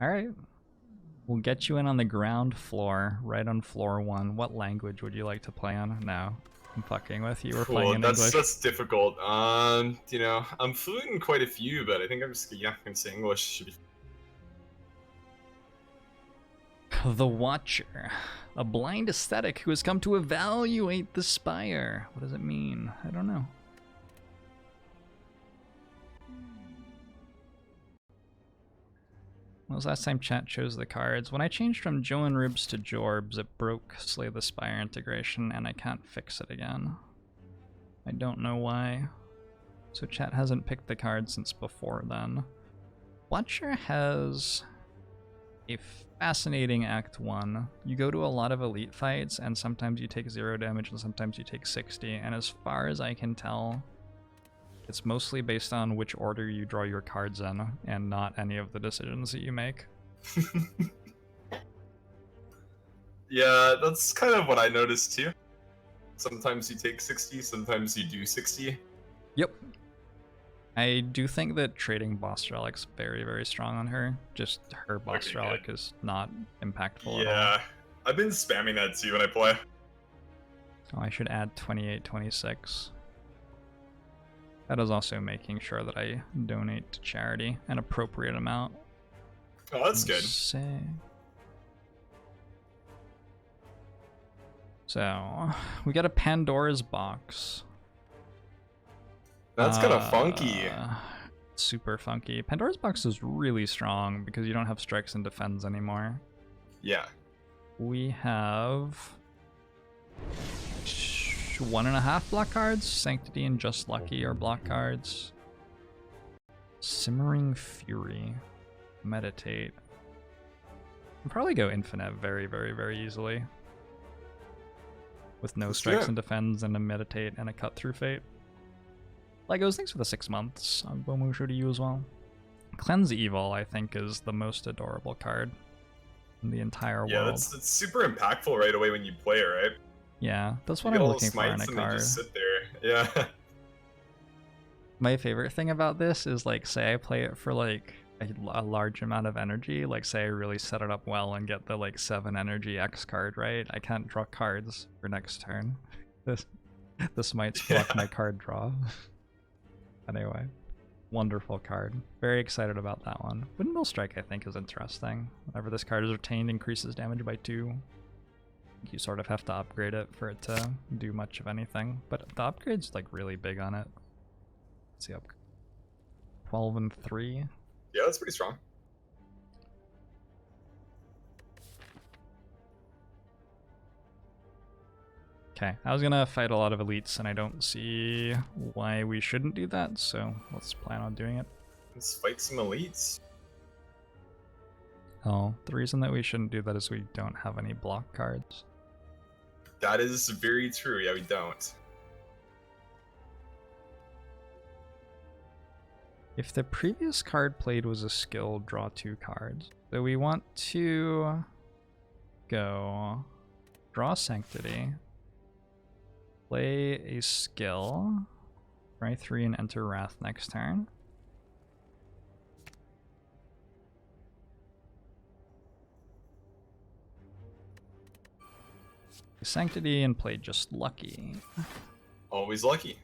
Alright. We'll get you in on the ground floor, right on floor 1. What language would you like to play on? No. I'm fucking with you. We're playing in English. That's difficult. You know, I'm fluent in quite a few, but I think I'm just gonna say English should be. The Watcher. A blind aesthetic who has come to evaluate the Spire. What does it mean? I don't know. When was the last time chat chose the cards? When I changed from Joe and Ribs to Jorbs, it broke Slay the Spire integration, and I can't fix it again. I don't know why. So chat hasn't picked the card since before then. Watcher has a fascinating Act 1. You go to a lot of elite fights, and sometimes you take 0 damage, and sometimes you take 60, and as far as I can tell, it's mostly based on which order you draw your cards in, and not any of the decisions that you make. Yeah, that's kind of what I noticed too. Sometimes you take 60, sometimes you do 60. Yep. I do think that trading boss relic's very, very strong on her. Just her boss relic is not impactful at all. Yeah, I've been spamming that too when I play. Oh, I should add 28, 26. That is also making sure that I donate to charity an appropriate amount. Oh, that's good. So, we got a Pandora's box. That's kind of funky. Super funky. Pandora's box is really strong because you don't have strikes and defends anymore. Yeah. We have 1.5 block cards. Sanctity and Just Lucky are block cards. Simmering Fury. Meditate. I'll probably go infinite very, very, very easily. With no strikes and defends and a meditate and a cut through fate. Legos, thanks for the 6 months. Bomusho to you as well. Cleanse Evil, I think, is the most adorable card in the entire world. Yeah, that's super impactful right away when you play it, right? Yeah, that's what I'm looking for in a card. Just sit there. Yeah. My favorite thing about this is, like, say I play it for like a large amount of energy, like say I really set it up well and get the like 7 energy X card, right? I can't draw cards for next turn. This might block my card draw. Anyway, wonderful card. Very excited about that one. Windmill Strike, I think, is interesting. Whenever this card is retained, increases damage by 2. You sort of have to upgrade it for it to do much of anything. But the upgrade's like really big on it. Let's see, up 12 and 3. Yeah, that's pretty strong. Okay, I was gonna fight a lot of elites, and I don't see why we shouldn't do that, so let's plan on doing it. Let's fight some elites. Oh, the reason that we shouldn't do that is we don't have any block cards. That is very true, yeah, we don't. If the previous card played was a skill, draw 2 cards. So we want to go draw Sanctity, play a skill, try 3 and enter Wrath next turn. Sanctity and play Just Lucky. Always lucky.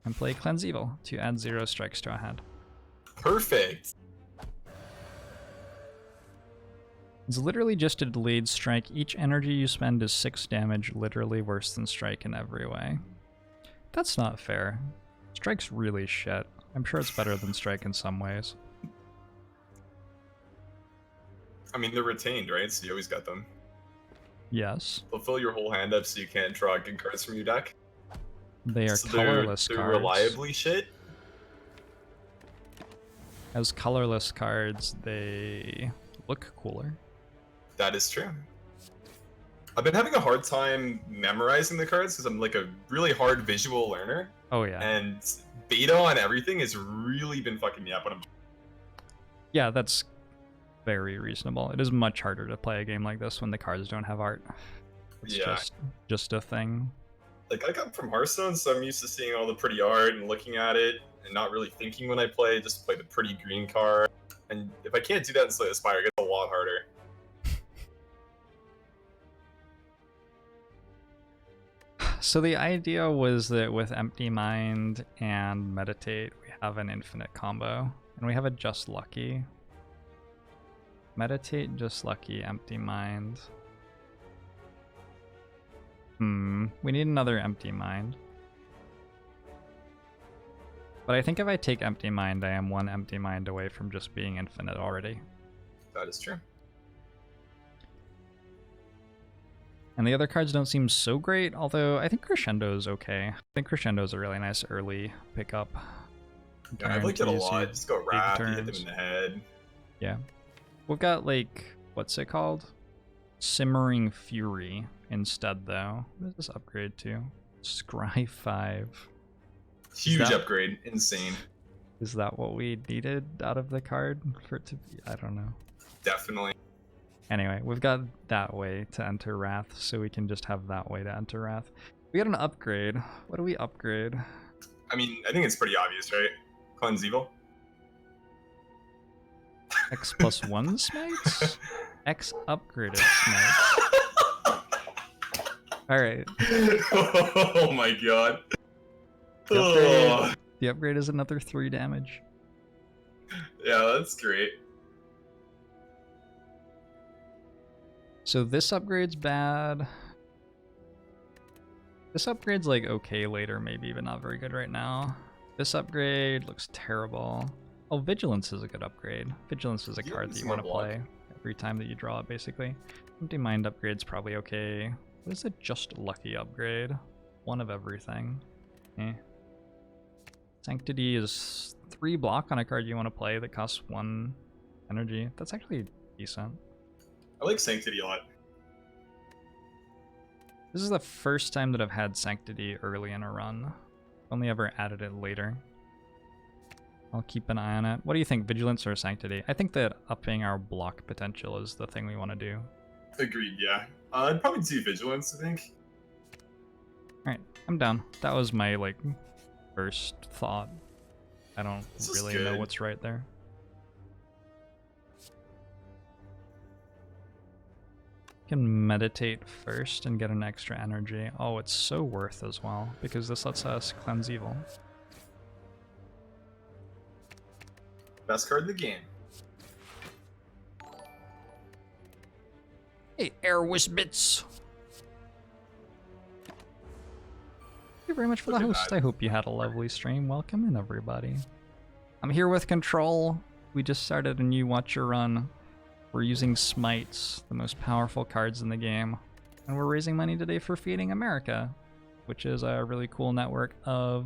And play Cleanse Evil to add 0 strikes to a hand. Perfect. It's literally just a delayed strike. Each energy you spend is 6 damage, literally worse than strike in every way. That's not fair. Strike's really shit. I'm sure it's better than strike in some ways. I mean, they're retained, right? So you always got them. Yes. They'll fill your whole hand up so you can't draw good cards from your deck. They are colorless cards. They're reliably shit. As colorless cards, they look cooler. That is true. I've been having a hard time memorizing the cards because I'm like a really hard visual learner. Oh yeah. And beta on everything has really been fucking me up when I'm... Yeah, that's very reasonable. It is much harder to play a game like this when the cards don't have art. It's just a thing. Like, I come from Hearthstone, so I'm used to seeing all the pretty art and looking at it and not really thinking when I play, just play the pretty green card. And if I can't do that in Slay the Spire, it gets a lot harder. So the idea was that with Empty Mind and Meditate, we have an infinite combo. And we have a Just Lucky. Meditate, Just Lucky, Empty Mind. We need another Empty Mind. But I think if I take Empty Mind, I am one Empty Mind away from just being infinite already. That is true. And the other cards don't seem so great, although I think Crescendo is okay. I think Crescendo is a really nice early pickup. Yeah, I've liked it a lot. Just go Wrath, you hit them turns. in the head. Yeah. We've got, like, what's it called? Simmering Fury instead, though. What does this upgrade to? Scry 5. Huge upgrade. Insane. Is that what we needed out of the card for it to be? I don't know. Definitely. Anyway, we've got that way to enter Wrath, so we can just have that way to enter Wrath. We got an upgrade. What do we upgrade? I mean, I think it's pretty obvious, right? Cleanse Evil. X plus 1 smites? X upgraded smites. Alright. Oh my god. The upgrade is another 3 damage. Yeah, that's great. So this upgrade's bad. This upgrade's like okay later maybe, but not very good right now. This upgrade looks terrible. Oh, Vigilance is a good upgrade. Vigilance is a card that you want to play every time that you draw it, basically. Empty Mind upgrade's probably okay. What is a Just Lucky upgrade? One of everything. Eh. Sanctity is 3 block on a card you want to play that costs 1 energy. That's actually decent. I like Sanctity a lot. This is the first time that I've had Sanctity early in a run. Only ever added it later. I'll keep an eye on it. What do you think, Vigilance or Sanctity? I think that upping our block potential is the thing we want to do. Agreed, yeah. I'd probably do Vigilance, I think. Alright, I'm down. That was my, like, first thought. I don't really know what's right there. Can meditate first and get an extra energy. Oh, it's so worth as well, because this lets us cleanse evil. Best card in the game. Hey, Air Wisbits! Thank you very much for the host. I hope you had a lovely stream. Welcome in, everybody. I'm here with Control. We just started a new Watch Your Run. We're using Smites, the most powerful cards in the game. And we're raising money today for Feeding America, which is a really cool network of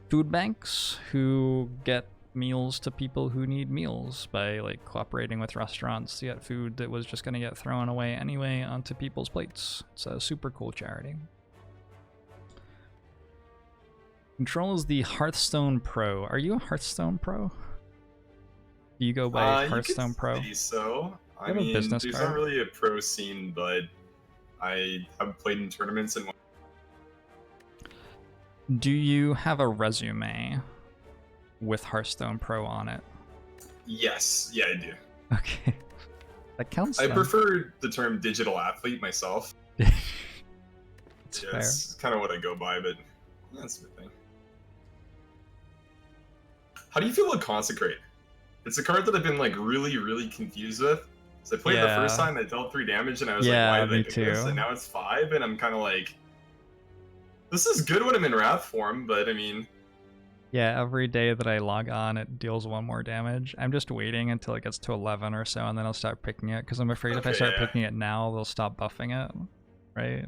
food banks who get meals to people who need meals by like cooperating with restaurants to get food that was just going to get thrown away anyway onto people's plates. It's a super cool charity. Control is the Hearthstone Pro. Are you a Hearthstone Pro? Do you go by Hearthstone Pro? So, I have a mean, business there's card? not really a pro scene, but I have played in tournaments and. Do you have a resume with Hearthstone Pro on it? Yes, yeah, I do. Okay, that counts. I then. prefer the term digital athlete myself. It's fair. It's kind of what I go by, but that's the thing. How do you feel about Consecrate? It's a card that I've been like really confused with. So I played it the first time, I dealt 3 damage, and I was like, why did I pick this? And now it's 5, and I'm kind of like, this is good when I'm in Wrath form, but I mean... Yeah, every day that I log on, it deals 1 more damage. I'm just waiting until it gets to 11 or so, and then I'll start picking it, because I'm afraid if I start picking it now, they'll stop buffing it, right?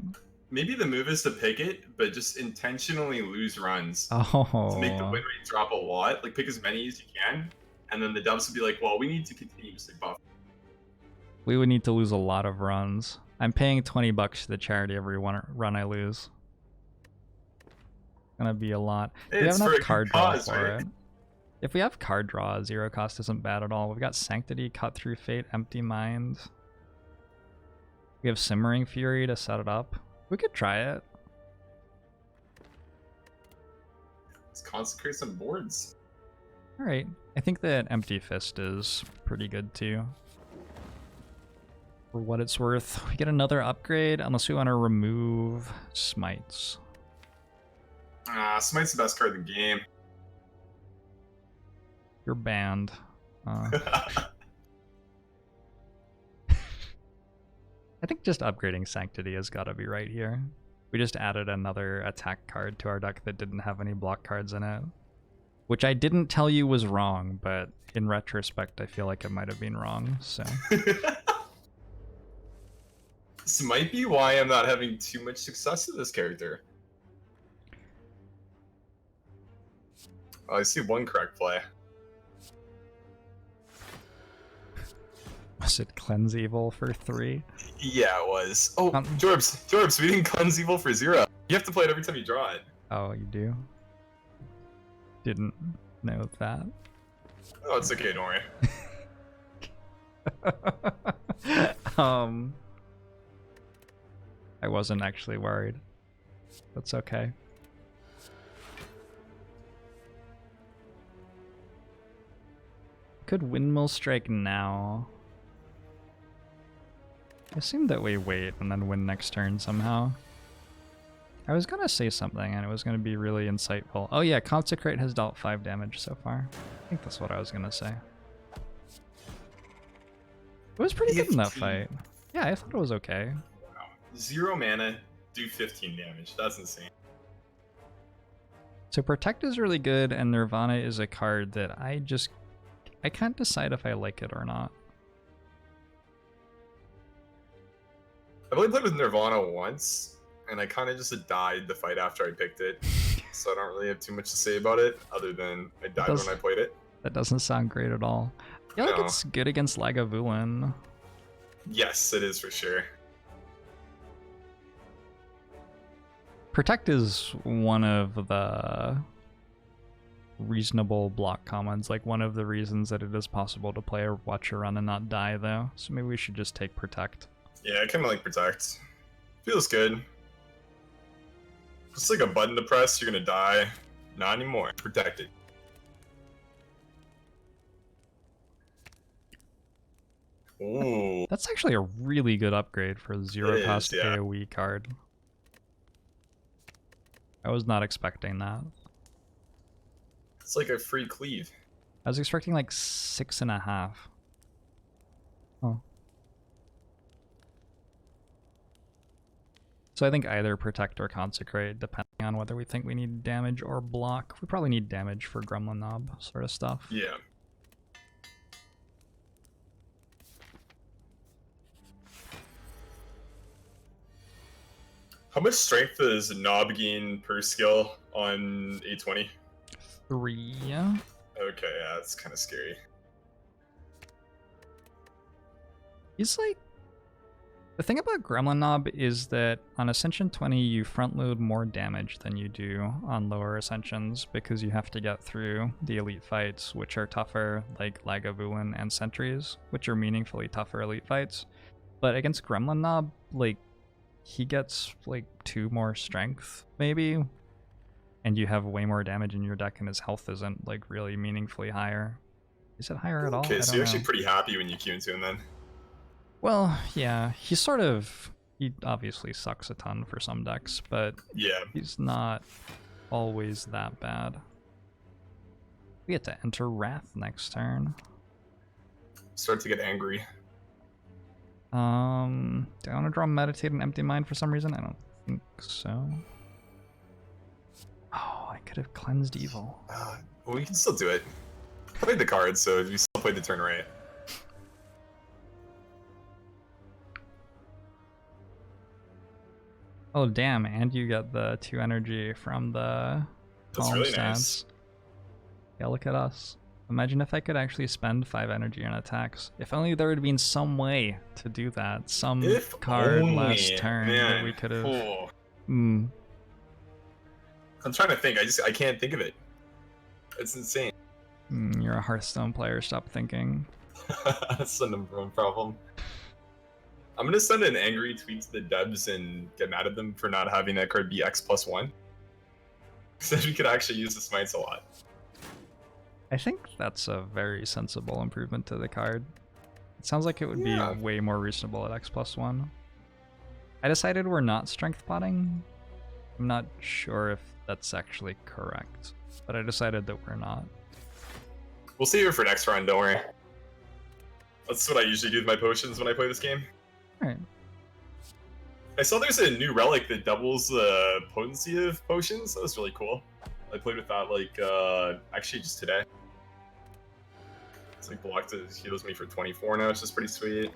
Maybe the move is to pick it, but just intentionally lose runs. Oh. To make the win rate drop a lot. Like, pick as many as you can, and then the dubs would be like, well, we need to continuously buff. We would need to lose a lot of runs. I'm paying $20 to the charity every run I lose. It's gonna be a lot. Do we have enough card draw for it? If we have card draw, 0 cost isn't bad at all. We've got Sanctity, Cut Through Fate, Empty Mind. We have Simmering Fury to set it up. We could try it. Let's consecrate some boards. Alright. I think that Empty Fist is pretty good too. For what it's worth, we get another upgrade unless we want to remove Smites. Smite's the best card in the game. You're banned. I think just upgrading Sanctity has got to be right here. We just added another attack card to our deck that didn't have any block cards in it. Which I didn't tell you was wrong, but in retrospect, I feel like it might have been wrong, so. This might be why I'm not having too much success with this character. Oh, I see one correct play. Was it Cleanse Evil for 3? Yeah, it was. Oh, Jorbs, we didn't Cleanse Evil for 0. You have to play it every time you draw it. Oh, you do? Didn't know that. Oh, it's okay, don't worry. I wasn't actually worried. That's okay. Could Windmill Strike now. I assume that we wait and then win next turn somehow. I was gonna say something and it was gonna be really insightful. Oh yeah, Consecrate has dealt 5 damage so far. I think that's what I was gonna say. It was pretty good in that fight. Yeah, I thought it was okay. Wow. 0 mana, do 15 damage. That's insane. So Protect is really good, and Nirvana is a card that I can't decide if I like it or not. I've only played with Nirvana once, and I kind of just died the fight after I picked it. So I don't really have too much to say about it, other than I died when I played it. That doesn't sound great at all. I feel like it's good against Lagavulin. Yes, it is for sure. Protect is one of the reasonable block commons, like one of the reasons that it is possible to play a Watcher Run and not die, though. So maybe we should just take Protect. Yeah, I kind of like Protect. Feels good. Just like a button to press, you're gonna die. Not anymore. Protected. Ooh. That's actually a really good upgrade for a 0 cost AoE card. I was not expecting that. It's like a free cleave. I was expecting like 6.5. Oh. So I think either Protect or Consecrate, depending on whether we think we need damage or block. We probably need damage for Gremlin Knob sort of stuff. Yeah. How much strength does Knob gain per skill on 820? 3. Okay, yeah, that's kind of scary. He's like... The thing about Gremlin Knob is that on Ascension 20 you front load more damage than you do on lower Ascensions because you have to get through the elite fights, which are tougher, like Lagavulin and Sentries, which are meaningfully tougher elite fights. But against Gremlin Knob, like, he gets like 2 more strength, maybe, and you have way more damage in your deck and his health isn't like really meaningfully higher. Is it higher at all? Okay, so you're actually pretty happy when you queue into him then. Well, yeah, he obviously sucks a ton for some decks, but yeah, he's not always that bad. We get to enter Wrath next turn. Start to get angry. Do I want to draw Meditate and Empty Mind for some reason? I don't think so. Oh, I could have Cleansed Evil. Well, we can still do it. Played the card, so we still played the turn right. Oh damn, and you get the 2 energy from the That's really nice. Yeah, look at us. Imagine if I could actually spend 5 energy on attacks. If only there had been some way to do that. Some card last turn that we could have... Oh. I'm trying to think, I can't think of it. It's insane. You're a Hearthstone player, stop thinking. That's the #1 problem. I'm gonna send an angry tweet to the devs and get mad at them for not having that card be X+1. So we could actually use the smites a lot. I think that's a very sensible improvement to the card. It sounds like it would be way more reasonable at X+1. I decided we're not strength potting. I'm not sure if that's actually correct, but I decided that we're not. We'll see you for next round, don't worry. That's what I usually do with my potions when I play this game. Alright. I saw there's a new relic that doubles the potency of potions. That was really cool. I played with that like actually just today. It's like blocked it heals me for 24 now, which is pretty sweet.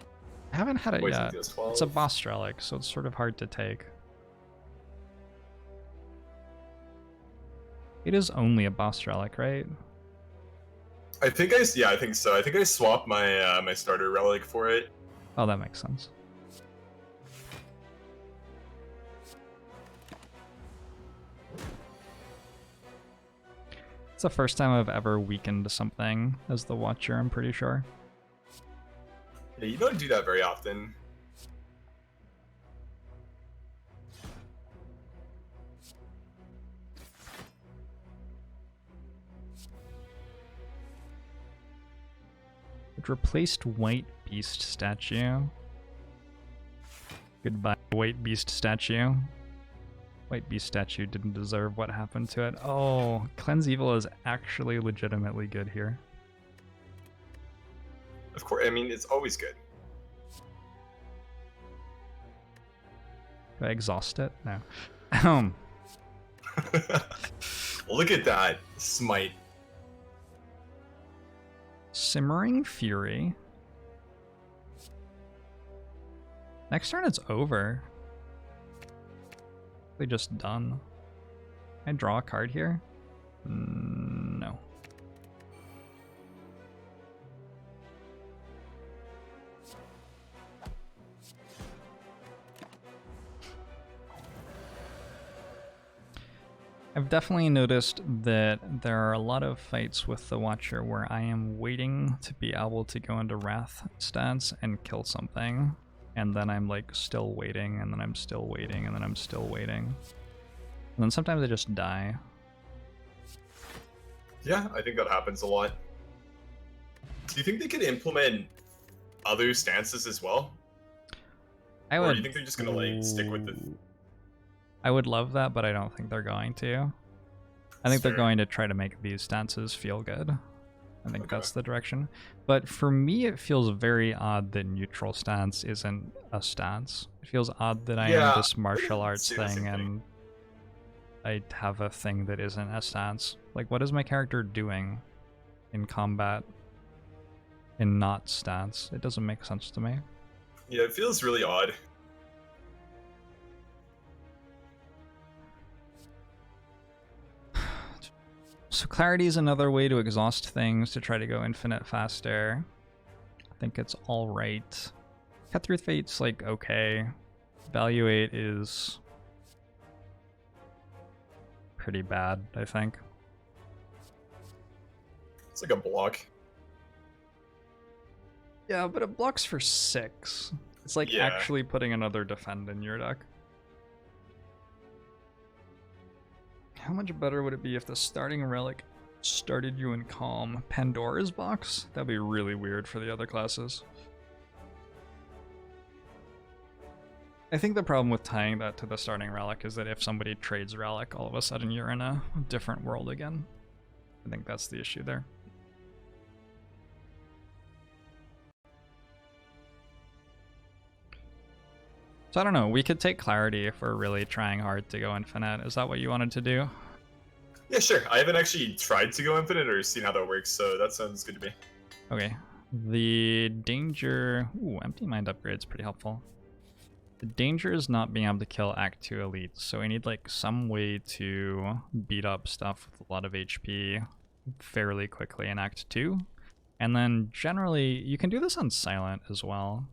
I haven't had it yet. It's a boss relic, so it's sort of hard to take. It is only a boss relic, right? I think I think so. I think I swapped my my starter relic for it. Oh, that makes sense. It's the first time I've ever weakened something as the Watcher, I'm pretty sure. Yeah, you don't do that very often. It replaced White Beast statue. Goodbye, White Beast statue. White Beast statue didn't deserve what happened to it. Oh, Cleanse Evil is actually legitimately good here. Of course, I mean, it's always good. Do I exhaust it? No. Look at that smite. Simmering Fury. Next turn it's over. They just done. Can I draw a card here? No. I've definitely noticed that there are a lot of fights with the Watcher where I am waiting to be able to go into Wrath stance and kill something, and then I'm like still waiting, and then I'm still waiting, and then I'm still waiting. And then sometimes I just die. Yeah, I think that happens a lot. Do you think they could implement other stances as well? Or do you think they're just gonna like stick with the... I would love that, but I don't think they're going to. I think they're going to try to make these stances feel good. I think that's the direction. But for me, it feels very odd that neutral stance isn't a stance. It feels odd that I am this martial arts thing and I have a thing that isn't a stance. Like, what is my character doing in combat in not stance? It doesn't make sense to me. Yeah, it feels really odd. So Clarity is another way to exhaust things to try to go infinite faster. I think it's alright. Cut Through Fate's like okay. Evaluate is pretty bad, I think. It's like a block. Yeah, but it blocks for 6. It's like actually putting another defend in your deck. How much better would it be if the starting relic started you in Calm? Pandora's box? That'd be really weird for the other classes. I think the problem with tying that to the starting relic is that if somebody trades relic, all of a sudden you're in a different world again. I think that's the issue there. So I don't know, we could take Clarity if we're really trying hard to go infinite. Is that what you wanted to do? Yeah, sure. I haven't actually tried to go infinite or seen how that works, so that sounds good to me. Okay. The danger... Ooh, Empty Mind upgrade's pretty helpful. The danger is not being able to kill Act 2 elites, so we need like some way to beat up stuff with a lot of HP fairly quickly in Act 2. And then generally, you can do this on Silent as well.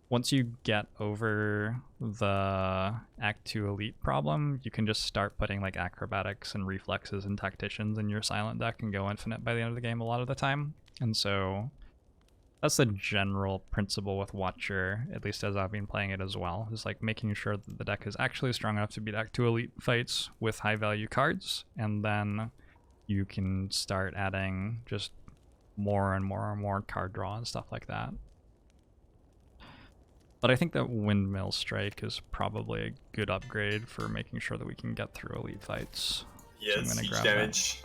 Once you get over the Act 2 elite problem, you can just start putting like acrobatics and reflexes and tacticians in your Silent deck and go infinite by the end of the game a lot of the time. And so that's the general principle with Watcher, at least as I've been playing it as well, is like making sure that the deck is actually strong enough to beat Act 2 elite fights with high value cards, and then you can start adding just more and more and more card draw and stuff like that. But I think that Windmill Strike is probably a good upgrade for making sure that we can get through elite fights. Yeah, so it's huge damage.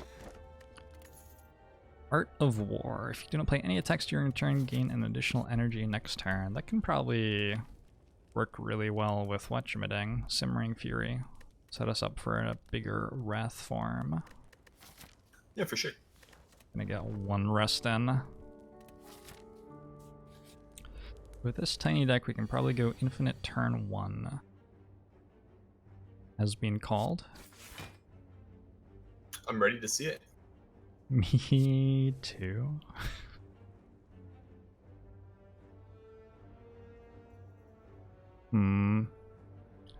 Art of War. If you do not play any attacks during your turn, gain an additional energy next turn. That can probably work really well with whatchamiding, Simmering Fury. Set us up for a bigger Wrath form. Yeah, for sure. Gonna get one rest in. With this tiny deck, we can probably go infinite turn 1. Has been called. I'm ready to see it. Me too. I don't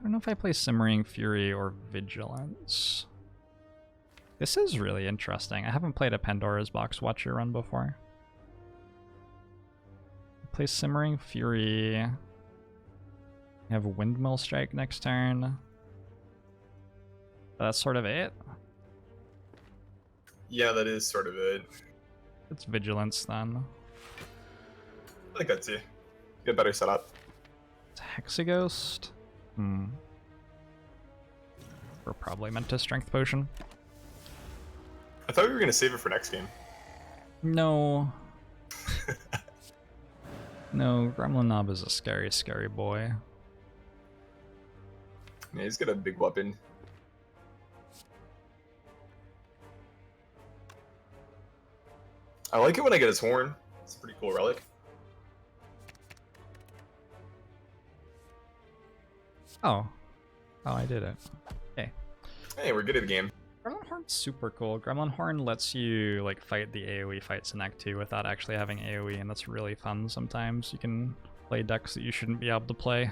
know if I play Simmering Fury or Vigilance. This is really interesting. I haven't played a Pandora's Box Watcher run before. Play Simmering Fury. I have a Windmill Strike next turn. That's sort of it. Yeah, that is sort of it. It's Vigilance then. I think that's it. Get better setup. It's Hexaghost. We're probably meant to Strength Potion. I thought we were gonna save it for next game. No. No, Gremlin Knob is a scary, scary boy. Yeah, he's got a big weapon. I like it when I get his horn. It's a pretty cool relic. Oh. Oh, I did it. Okay. Hey, we're good at the game. Gremlin Horn's super cool. Gremlin Horn lets you like fight the AoE fights in Act 2 without actually having AoE, and that's really fun sometimes. You can play decks that you shouldn't be able to play.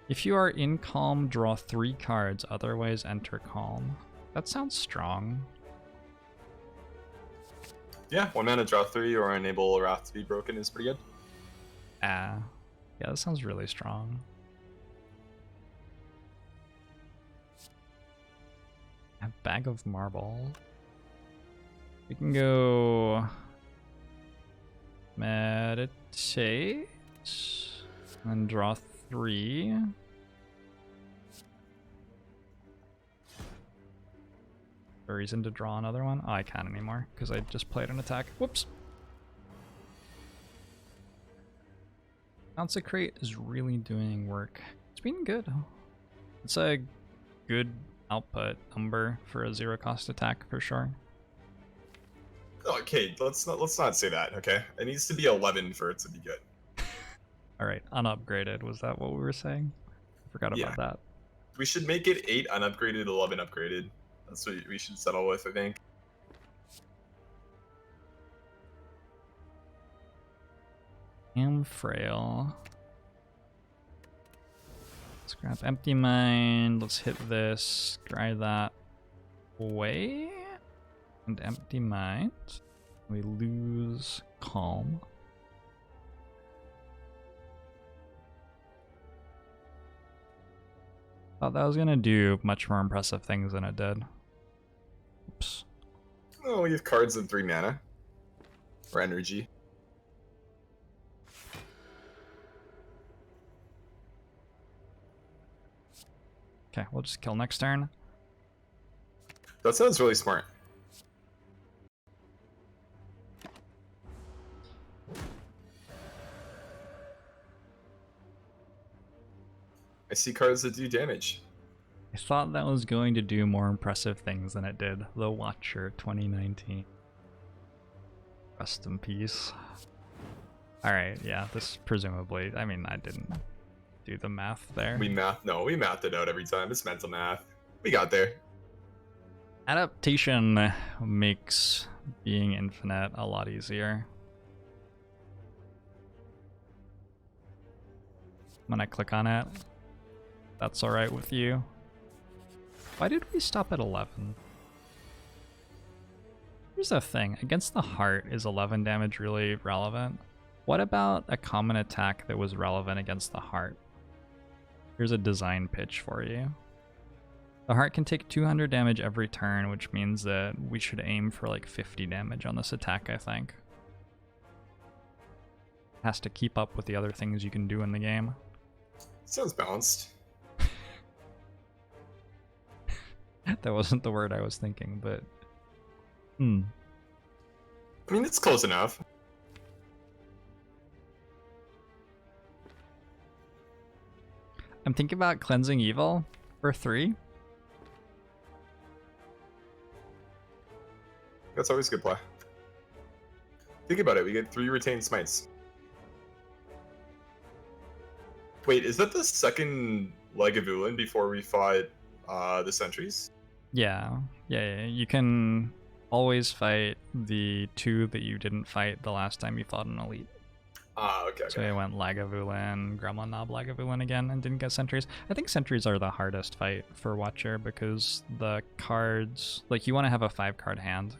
If you are in Calm, draw 3 cards, otherwise enter Calm. That sounds strong. Yeah, 1 mana, draw 3, or enable Wrath to be broken is pretty good. Yeah, that sounds really strong. A Bag of Marble. We can go meditate and draw 3. A reason to draw another one? Oh, I can't anymore because I just played an attack. Whoops. Consecrate is really doing work. It's been good. It's a good output number for a 0-cost attack for sure. Okay, let's not say that. Okay, it needs to be 11 for it to be good. All right, unupgraded. Was that what we were saying? I forgot about that. We should make it 8 unupgraded, 11 upgraded. That's what we should settle with, I think. Am frail. Scrap Empty Mind. Let's hit this. Dry that away. And Empty Mind. We lose Calm. Thought that was gonna do much more impressive things than it did. Oops. Oh, we have cards in 3 mana. Or energy. Okay, we'll just kill next turn. That sounds really smart. I see cards that do damage. I thought that was going to do more impressive things than it did. The Watcher 2019. Rest in peace. Alright, yeah, this presumably, I mean, I didn't do the math there. We mathed it out every time. It's mental math. We got there. Adaptation makes being infinite a lot easier. When I click on it, that's alright with you. Why did we stop at 11? Here's the thing, against the heart, is 11 damage really relevant? What about a common attack that was relevant against the heart? Here's a design pitch for you. The heart can take 200 damage every turn, which means that we should aim for like 50 damage on this attack, I think. Has to keep up with the other things you can do in the game. Sounds balanced. That wasn't the word I was thinking, but... I mean, it's close enough. I'm thinking about Cleansing Evil for 3. That's always a good play. Think about it, we get 3 retained smites. Wait, is that the second leg of Ulan before we fought the sentries? Yeah. You can always fight the 2 that you didn't fight the last time you fought an elite. Okay. So I went Lagavulin, Gremlin Knob Lagavulin again, and didn't get sentries. I think sentries are the hardest fight for Watcher because the cards, like you want to have a 5-card hand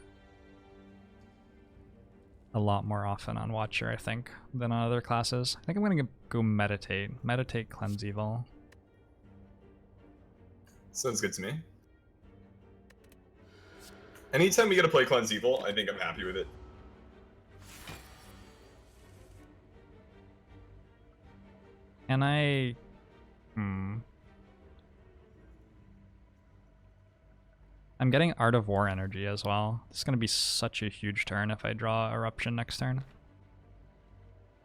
a lot more often on Watcher, I think, than on other classes. I think I'm gonna go Meditate. Meditate Cleanse Evil. Sounds good to me. Anytime we get to play Cleanse Evil, I think I'm happy with it. And I'm getting Art of War energy as well. This is going to be such a huge turn if I draw Eruption next turn.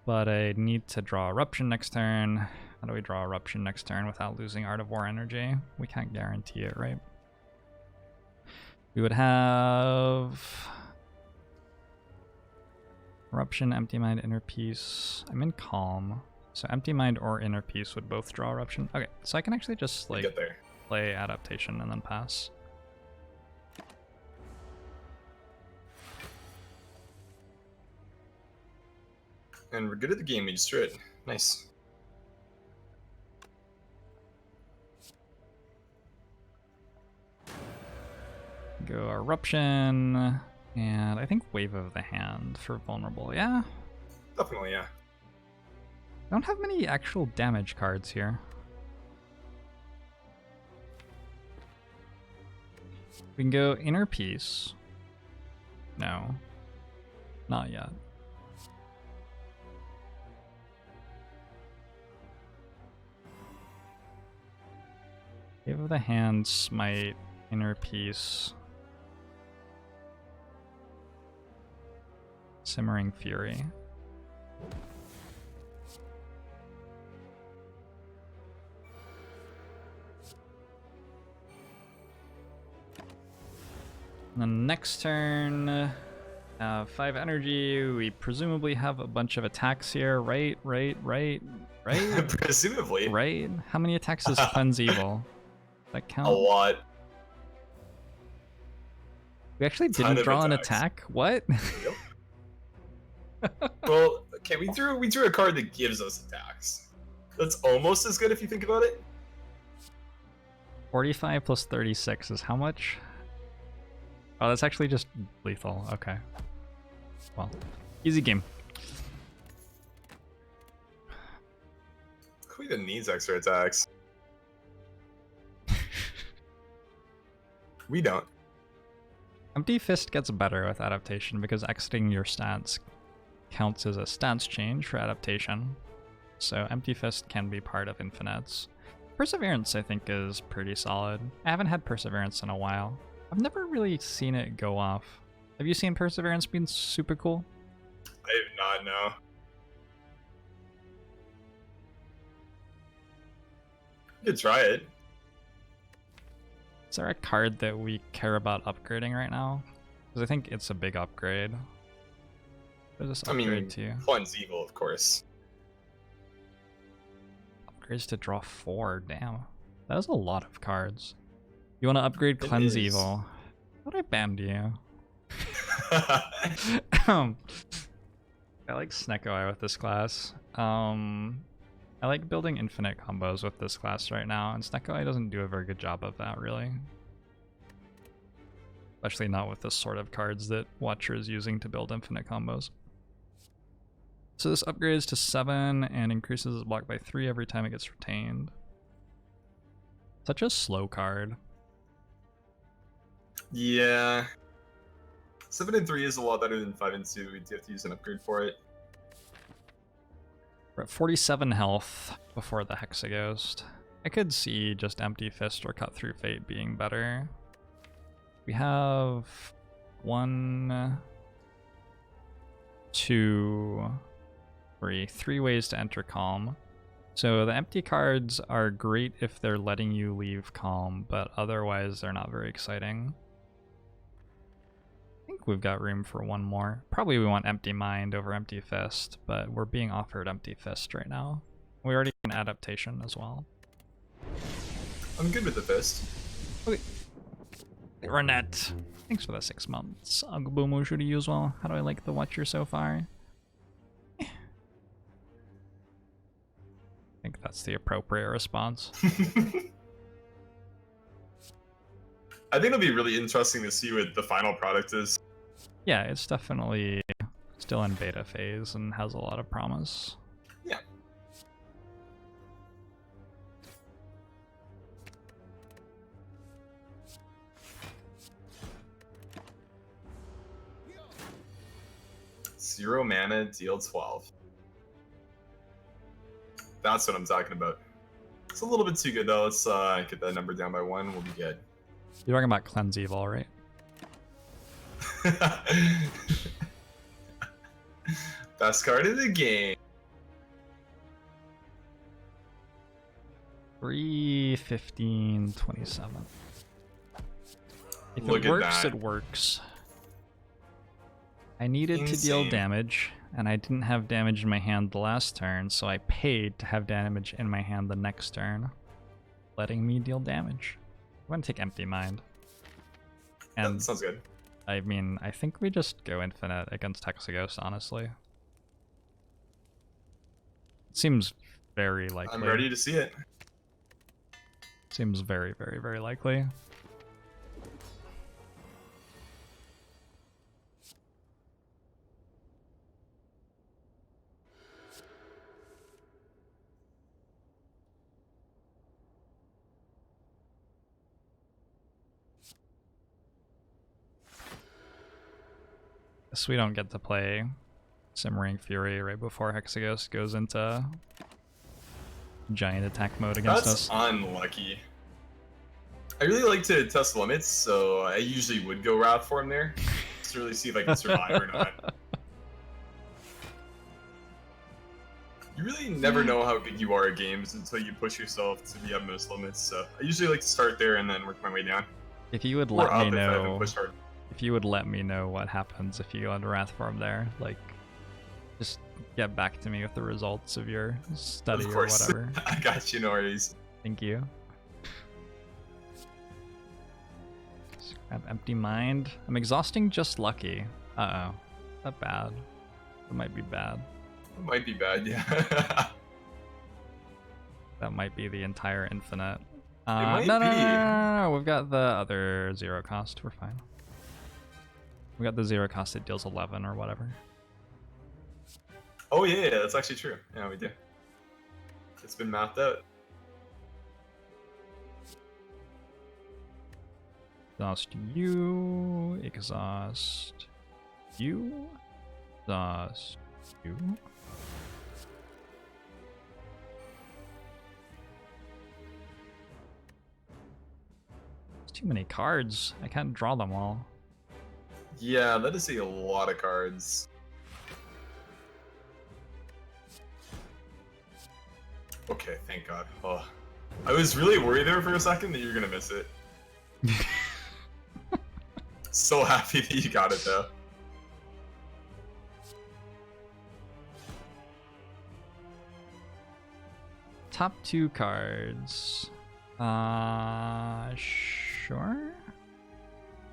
But I need to draw Eruption next turn. How do we draw Eruption next turn without losing Art of War energy? We can't guarantee it, right? We would have Eruption, Empty Mind, Inner Peace. I'm in Calm. So Empty Mind or Inner Peace would both draw Eruption. Okay, so I can actually just like play Adaptation and then pass. And we're good at the game, we just drew it. Nice. Go Eruption, and I think Wave of the Hand for vulnerable, yeah? Definitely, yeah. I don't have many actual damage cards here. We can go Inner Peace. No. Not yet. Wave of the Hand, Smite, Inner Peace. Simmering Fury. And then next turn, 5 energy. We presumably have a bunch of attacks here, right? Presumably. Right? How many attacks does Cleanse Evil? That count? A lot. We actually didn't draw an attack? What? Yep. Well, okay, we drew a card that gives us attacks. That's almost as good if you think about it. 45 plus 36 is how much? Oh, that's actually just lethal. Okay. Well, easy game. Who even needs extra attacks? We don't. Empty Fist gets better with adaptation because exiting your stance counts as a stance change for adaptation. So Empty Fist can be part of infinites. Perseverance, I think, is pretty solid. I haven't had Perseverance in a while. I've never really seen it go off. Have you seen Perseverance being super cool? I have not, no. You could try it. Is there a card that we care about upgrading right now? Because I think it's a big upgrade. What does this upgrade to? Cleanse Evil, of course. Upgrades to draw 4, damn. That was a lot of cards. You want to upgrade Cleanse Evil. How would I banned you? I like Snecko Eye with this class. I like building infinite combos with this class right now, and Snecko Eye doesn't do a very good job of that, really. Especially not with the sort of cards that Watcher is using to build infinite combos. So this upgrades to 7 and increases its block by 3 every time it gets retained. Such a slow card. Yeah. 7 and 3 is a lot better than 5 and 2. We'd have to use an upgrade for it. We're at 47 health before the Hexaghost. I could see just Empty Fist or Cut Through Fate being better. We have 1, 2, 3. 3 ways to enter Calm. So the empty cards are great if they're letting you leave Calm, but otherwise they're not very exciting. I think we've got room for one more. Probably we want Empty Mind over Empty Fist, but we're being offered Empty Fist right now. We already have an adaptation as well. I'm good with the fist. Okay. Renette. Thanks for the 6 months. Agbomo should you as well. How do I like the Watcher so far? I think that's the appropriate response. I think it'll be really interesting to see what the final product is. Yeah, it's definitely still in beta phase and has a lot of promise. Yeah. Zero mana, deal 12. That's what I'm talking about. It's a little bit too good though. Let's get that number down by 1. We'll be good. You're talking about Cleanse Evil, right? Best card in the game. 3, 15, 27. If Look it at works, that. it works. I needed to deal Insane. damage, and I didn't have damage in my hand the last turn, so I paid to have damage in my hand the next turn, letting me deal damage. I'm going to take Empty Mind. And That sounds good. I mean, I think we just go infinite against Hexaghost, honestly. It seems very likely. I'm ready to see it. Seems very, very, very likely. Guess we don't get to play Simmering Fury right before Hexaghost goes into giant attack mode against us. That's unlucky. I really like to test limits, so I usually would go Wrath Form there, just to really see if I can survive or not. You really never know how good you are at games until you push yourself to the utmost limits, so I usually like to start there and then work my way down. If you would Or let up me if I haven't know, pushed hard. if you would let me know what happens if you go into Wrath Form there, like, just get back to me with the results of your study Of or course. whatever. I got you, no worries. Thank you. Grab Empty Mind. I'm exhausting just lucky. Uh-oh. That bad. That might be bad. It might be bad, yeah. That might be the entire infinite. might No, no, be. no, no, no, we've got the other 0 cost. We're fine. We got the 0 cost that deals 11 or whatever. Oh yeah, that's actually true. Yeah, we do. It's been mapped out. Exhaust you. Exhaust you. Exhaust you. There's too many cards. I can't draw them all. Yeah, that is a lot of cards. Okay, thank God. Oh, I was really worried there for a second that you were gonna miss it. So happy that you got it though. Top 2 cards. Sure.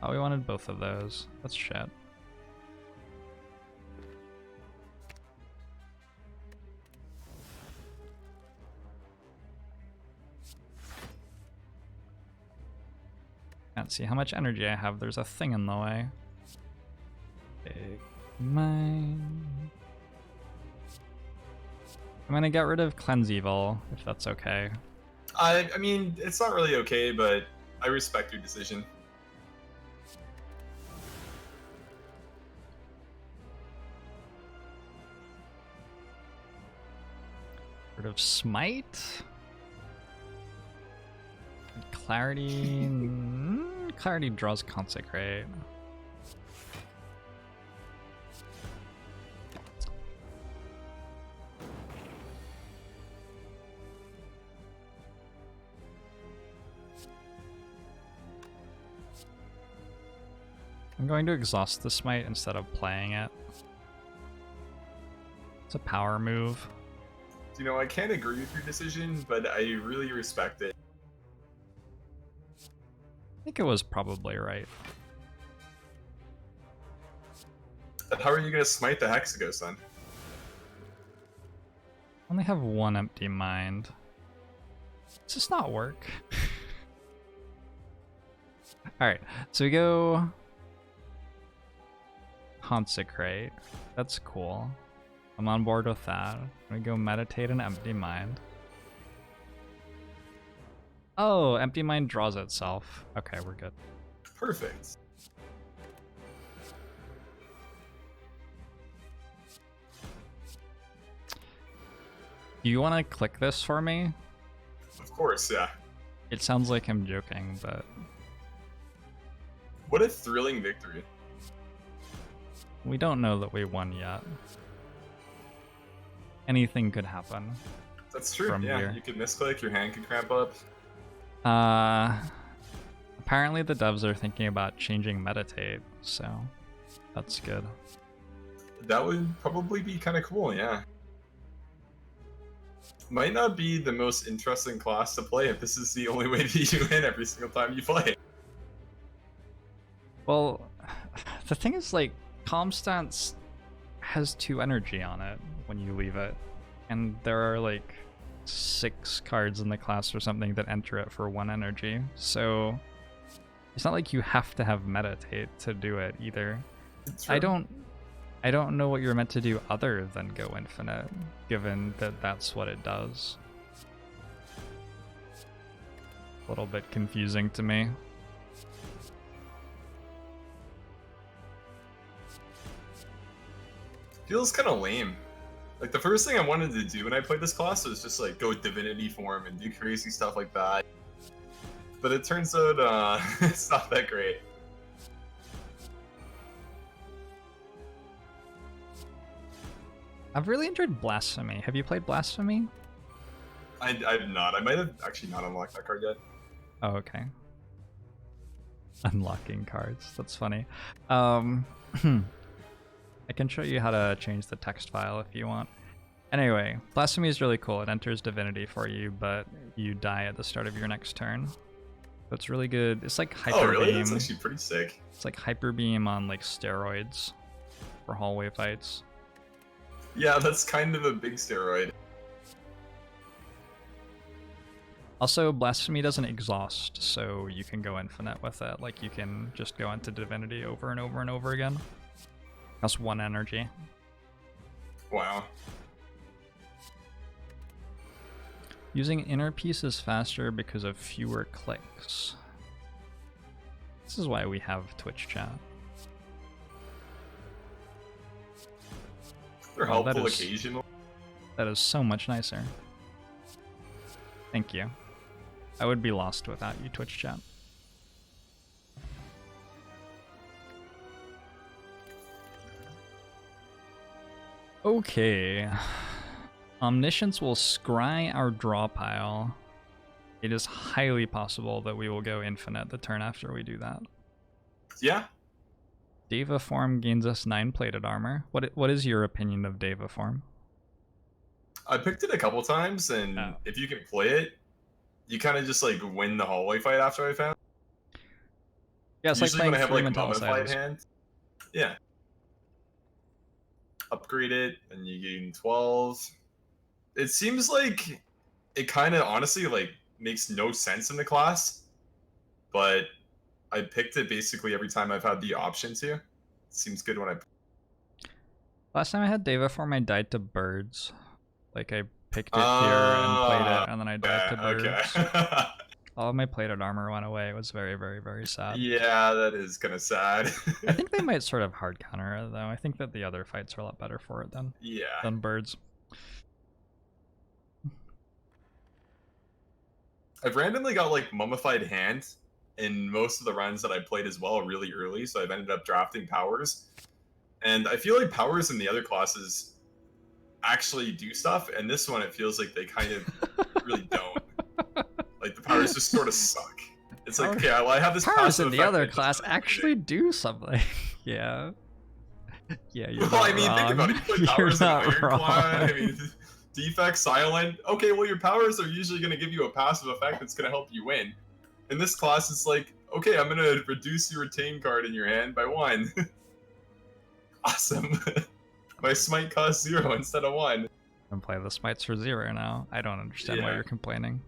Oh, we wanted both of those. That's shit. Can't see how much energy I have. There's a thing in the way. Big mine. I'm gonna get rid of Cleanse Evil, if that's okay. I mean, it's not really okay, but I respect your decision. Rid of Smite. Clarity. Clarity draws Consecrate. I'm going to exhaust the Smite instead of playing it. It's a power move. You know, I can't agree with your decision, but I really respect it. I think it was probably right. But how are you going to smite the Hexagos then? I only have one empty mind. Does this not work? Alright, so we go Consecrate. That's cool. I'm on board with that. We go Meditate and Empty Mind. Oh, Empty Mind draws itself. Okay, we're good. Perfect. You want to click this for me? Of course, yeah. It sounds like I'm joking, but... What a thrilling victory. We don't know that we won yet. Anything could happen. That's true, from yeah. here. You could misclick, your hand could cramp up. Apparently the devs are thinking about changing Meditate, so that's good. That would probably be kind of cool, yeah. Might not be the most interesting class to play if this is the only way that you win every single time you play. Well, the thing is, like, Calm Stance has 2 energy on it when you leave it, and there are like 6 cards in the class or something that enter it for 1 energy, so it's not like you have to have Meditate to do it either. I don't know what you're meant to do other than go infinite, given that that's what it does. A little bit confusing to me. Feels kind of lame. Like, the first thing I wanted to do when I played this class was just like go Divinity form and do crazy stuff like that. But it turns out it's not that great. I've really enjoyed Blasphemy. Have you played Blasphemy? I've not. I might have actually not unlocked that card yet. Oh, okay. Unlocking cards. That's funny. I can show you how to change the text file if you want. Anyway, Blasphemy is really cool. It enters Divinity for you, but you die at the start of your next turn. So it's really good. It's like Hyper Beam. Oh, really? That's actually pretty sick. It's like Hyper Beam on like steroids for hallway fights. Yeah, that's kind of a big steroid. Also, Blasphemy doesn't exhaust, so you can go infinite with it. Like, you can just go into Divinity over and over and over again. That's 1 energy. Wow. Using Inner Peace is faster because of fewer clicks. This is why we have Twitch chat. They're helpful occasionally. That is so much nicer. Thank you. I would be lost without you, Twitch chat. Okay. Omniscience will scry our draw pile. It is highly possible that we will go infinite the turn after we do that. Yeah. Deva form gains us 9 plated armor. What is your opinion of Deva form? I picked it a couple times, and if you can play it, you kind of just like win the hallway fight after I found. Yeah, it's usually like when I have like a Mummified mummified hand. Yeah. Upgrade it, and you gain 12. It seems like it kind of honestly like makes no sense in the class, but I picked it basically every time I've had the option to. It seems good when I. Last time I had Deva form, I died to birds. Like, I picked it here and played it, and then I died to birds. Okay. All of my plated armor went away. It was very, very, very sad. Yeah, that is kind of sad. I think they might sort of hard counter it, though. I think that the other fights are a lot better for it than birds. I've randomly got like Mummified Hand in most of the runs that I played as well really early, so I've ended up drafting powers. And I feel like powers in the other classes actually do stuff, and this one it feels like they kind of really don't. Like the powers just sort of suck. It's like, okay, well, I have this powers in the effect other class actually do something. Yeah. Yeah, you're well, not I mean, wrong. think about it. You put powers in Ironclad. I mean, defect, silent. Okay, well, your powers are usually going to give you a passive effect that's going to help you win. In this class, it's like, okay, I'm going to reduce your retain card in your hand by 1. Awesome. My smite costs 0 instead of 1. And play the smites for 0 now. I don't understand why you're complaining.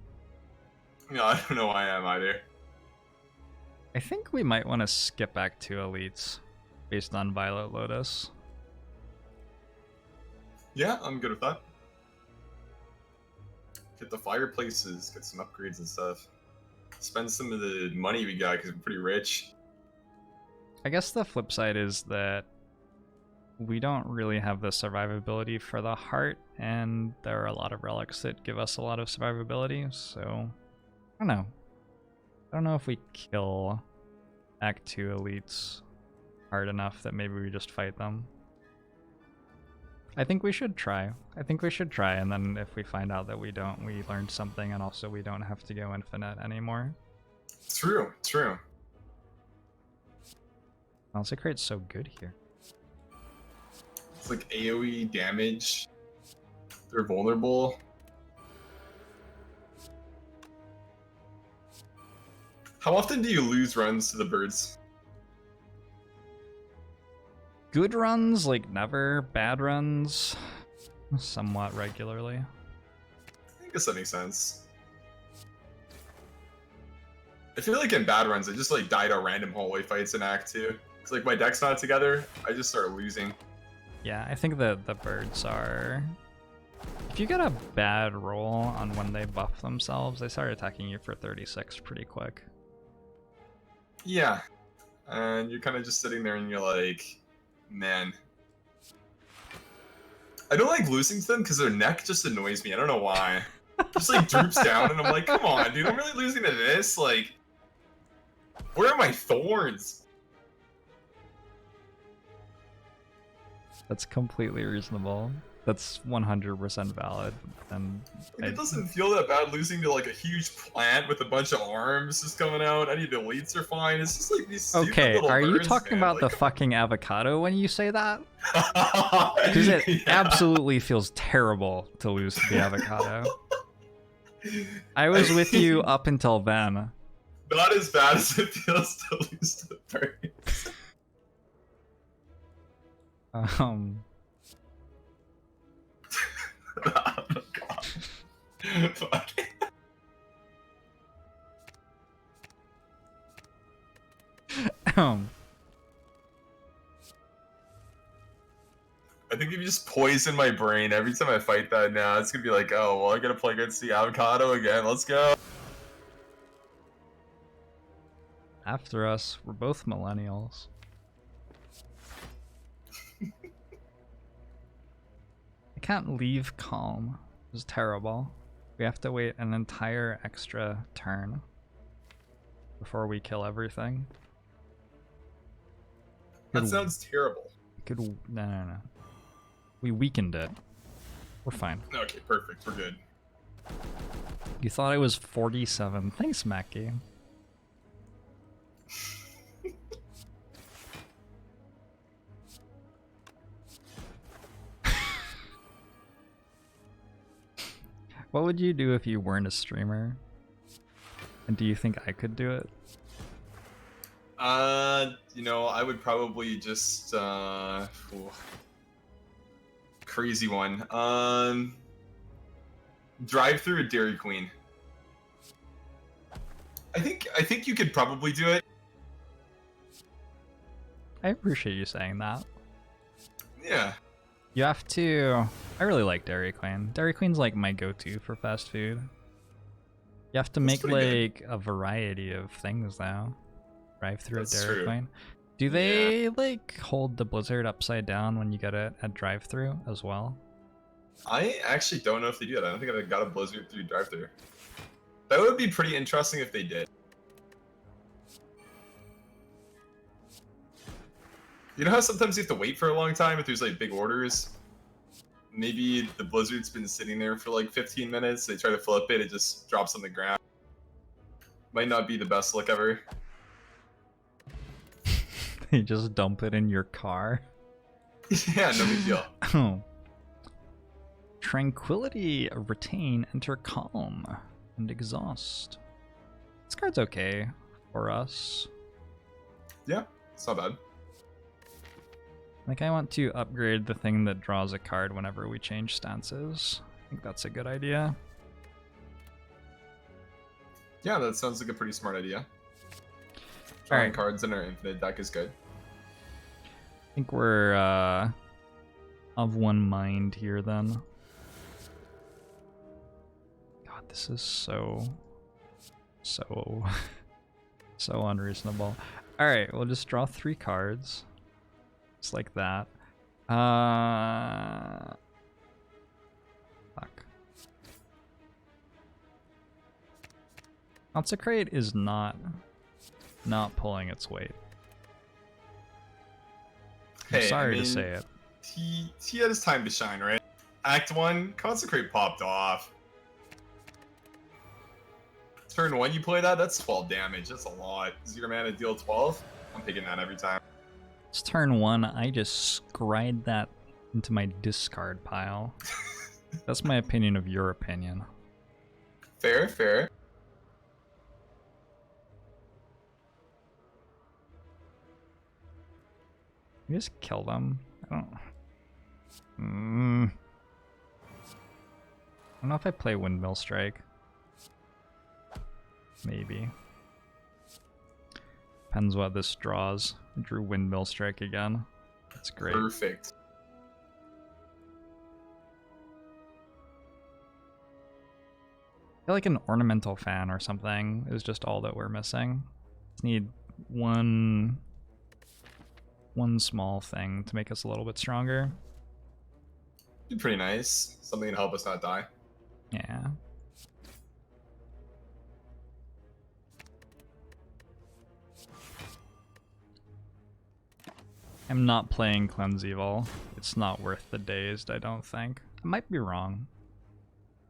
No, I don't know why I am either. I think we might want to skip back to elites based on Violet Lotus. Yeah, I'm good with that. Get the fireplaces, get some upgrades and stuff. Spend some of the money we got because we're pretty rich. I guess the flip side is that we don't really have the survivability for the heart, and there are a lot of relics that give us a lot of survivability, so I don't know. I don't know if we kill Act 2 elites hard enough that maybe we just fight them. I think we should try. And then if we find out that we don't, we learned something, and also we don't have to go infinite anymore. True. Consecrate's so good here. It's like AoE damage. They're vulnerable. How often do you lose runs to the birds? Good runs, like never. Bad runs, somewhat regularly. I guess that makes sense. I feel like in bad runs, I just like die to random hallway fights in Act 2. It's like my deck's not together, I just start losing. Yeah, I think the birds are... If you get a bad roll on when they buff themselves, they start attacking you for 36 pretty quick. Yeah, and you're kind of just sitting there and you're like, man. I don't like losing to them because their neck just annoys me. I don't know why. Just like droops down and I'm like, come on, dude, I'm really losing to this? Like, where are my thorns? That's completely reasonable. That's 100% valid. And it doesn't feel that bad losing to like a huge plant with a bunch of arms just coming out. Any elites are fine. It's just like these stupid little are you birds, talking man. about like, the fucking avocado when you say that? Because it absolutely feels terrible to lose to the avocado. I was with you up until then. Not as bad as it feels to lose to the birds. Oh god. Fuck. I think if you just poison my brain every time I fight that now, it's gonna be like, oh, well, I gotta play against the avocado again. Let's go. After us, we're both millennials. I can't leave calm. It's terrible. We have to wait an entire extra turn before we kill everything. That sounds terrible. No. We weakened it. We're fine. Okay, perfect. We're good. You thought it was 47. Thanks, Mackie. What would you do if you weren't a streamer? And do you think I could do it? You know, I would probably just, crazy one. Drive through a Dairy Queen. I think you could probably do it. I appreciate you saying that. Yeah. You have to... I really like Dairy Queen. Dairy Queen's like my go-to for fast food. You have to make like a variety of things though. Drive through a Dairy Queen. Do they like hold the blizzard upside down when you get it at drive-through as well? I actually don't know if they do that. I don't think I've got a blizzard through drive-through. That would be pretty interesting if they did. You know how sometimes you have to wait for a long time if there's like big orders? Maybe the blizzard's been sitting there for like 15 minutes, they try to flip it, it just drops on the ground. Might not be the best look ever. They just dump it in your car. Yeah, no big deal. Oh. Tranquility, retain, enter calm, and exhaust. This card's okay for us. Yeah, it's not bad. Like, I want to upgrade the thing that draws a card whenever we change stances. I think that's a good idea. Yeah, that sounds like a pretty smart idea. Drawing cards in our infinite deck is good. I think we're of one mind here then. God, this is so unreasonable. Alright, we'll just draw 3 cards. Just like that. Fuck. Consecrate is not pulling its weight. I'm sorry to say it. He had his time to shine, right? Act 1, Consecrate popped off. Turn 1 you play that? That's 12 damage. That's a lot. 0 mana deal 12? I'm picking that every time. It's turn 1, I just scried that into my discard pile. That's my opinion of your opinion. Fair, fair. You just kill them. I don't know if I play Windmill Strike. Maybe. Depends what this draws. I drew Windmill Strike again. That's great. Perfect. I feel like an ornamental fan or something is just all that we're missing. Just need one small thing to make us a little bit stronger. Be pretty nice. Something to help us not die. Yeah. I'm not playing Cleanse Evil. It's not worth the dazed, I don't think. I might be wrong.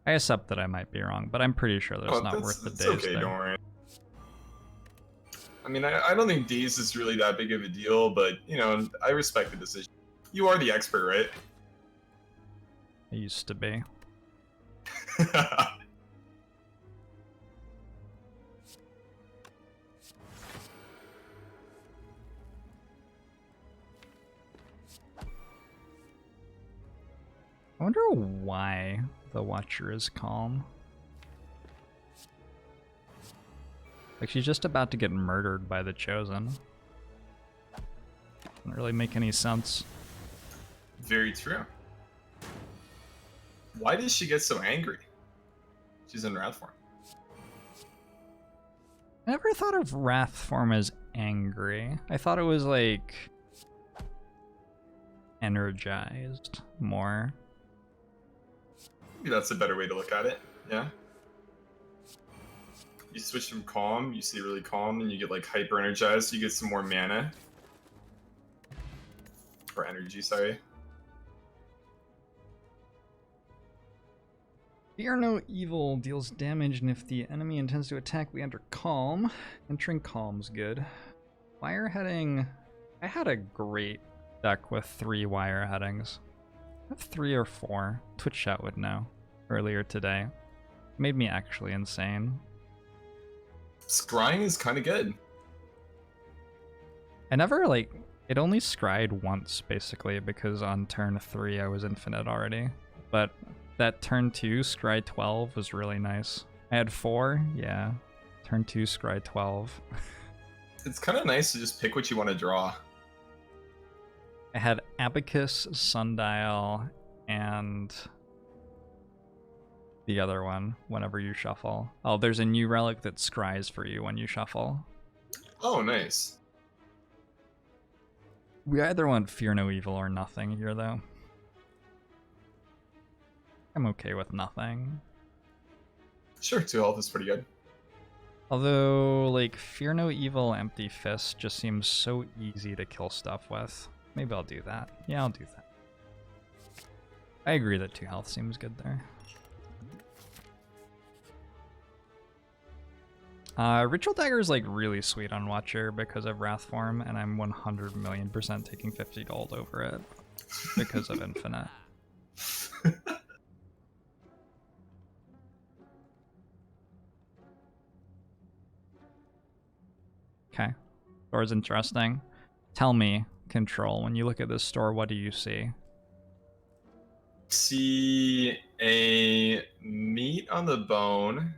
I accept that I might be wrong, but I'm pretty sure that it's not worth the dazed. Okay, don't worry. I mean, I don't think dazed is really that big of a deal, but, you know, I respect the decision. You are the expert, right? I used to be. I wonder why the Watcher is calm. Like, she's just about to get murdered by the Chosen. Doesn't really make any sense. Very true. Why does she get so angry? She's in Wrath form. I never thought of Wrath form as angry. I thought it was like energized more. Maybe that's a better way to look at it. Yeah. You switch from calm, you stay really calm, and you get like hyper energized, so you get some more mana. Or energy, sorry. Fear no evil deals damage, and if the enemy intends to attack, we enter calm. Entering calm's good. Wire heading. I had a great deck with 3 wire headings. I have 3 or 4. Twitch chat would know. Earlier today. It made me actually insane. Scrying is kind of good. I never, like, it only scryed once, basically, because on turn 3 I was infinite already. But that turn 2 scry 12 was really nice. I had 4, yeah. Turn 2 scry 12. It's kind of nice to just pick what you want to draw. I had Abacus, Sundial, and the other one whenever you shuffle. Oh, there's a new relic that scries for you when you shuffle. Oh, nice. We either want Fear no evil or nothing here, though. I'm okay with nothing. Sure, 2 health is pretty good. Although, like, Fear No Evil Empty Fist just seems so easy to kill stuff with. Maybe I'll do that. Yeah, I'll do that. I agree that 2 health seems good there. Ritual Dagger is like really sweet on Watcher because of Wrath Form, and I'm 100,000,000% taking 50 gold over it because of Infinite. Okay, store's interesting. Tell me, Control, when you look at this store, what do you see? See a meat on the bone,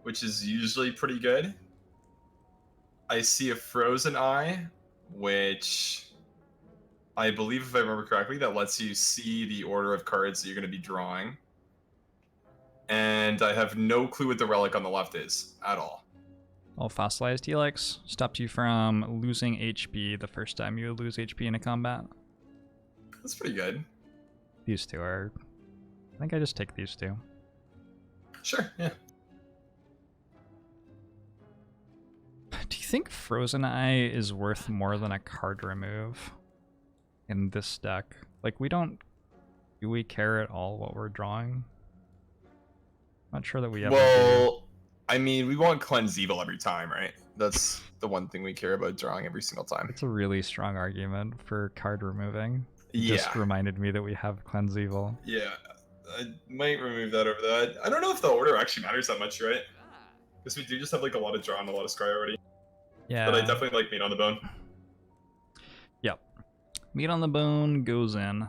which is usually pretty good. I see a frozen eye, which I believe, if I remember correctly, that lets you see the order of cards that you're going to be drawing. And I have no clue what the relic on the left is at all. Oh, fossilized helix stops you from losing HP the first time you lose HP in a combat. That's pretty good. These two are... I think I just take these two. Sure, yeah. Do you think Frozen Eye is worth more than a card remove in this deck? Like, we don't... Do we care at all what we're drawing? Not sure that we ever do. I mean, we want Cleanse Evil every time, right? That's the one thing we care about drawing every single time. It's a really strong argument for card removing. It just reminded me that we have Cleanse Evil. Yeah, I might remove that over that. I don't know if the order actually matters that much, right? Because we do just have like a lot of draw and a lot of scry already. Yeah. But I definitely like Meat on the Bone. Yep. Meat on the Bone goes in.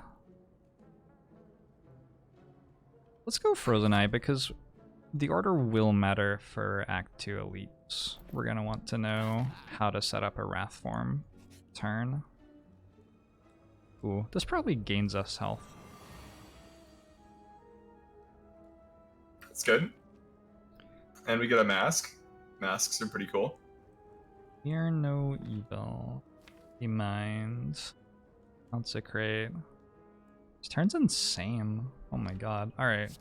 Let's go Frozen Eye because the order will matter for Act 2 elites. We're going to want to know how to set up a Wrath Form turn. Ooh, this probably gains us health. That's good. And we get a mask. Masks are pretty cool. Fear No Evil. Mind. Consecrate. This turn's insane. Oh my god. Alright.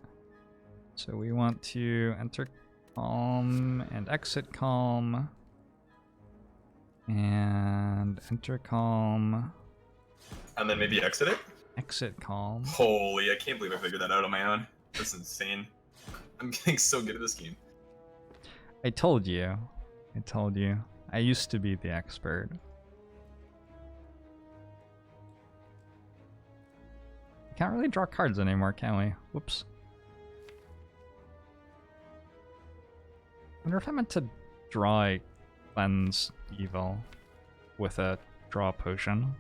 So we want to enter Calm and exit Calm. And enter Calm. And then maybe exit it? Exit Calm. Holy, I can't believe I figured that out on my own. That's insane. I'm getting so good at this game. I told you. I told you. I used to be the expert. We can't really draw cards anymore, can we? Whoops. I wonder if I meant to draw a Cleanse Evil with a draw potion.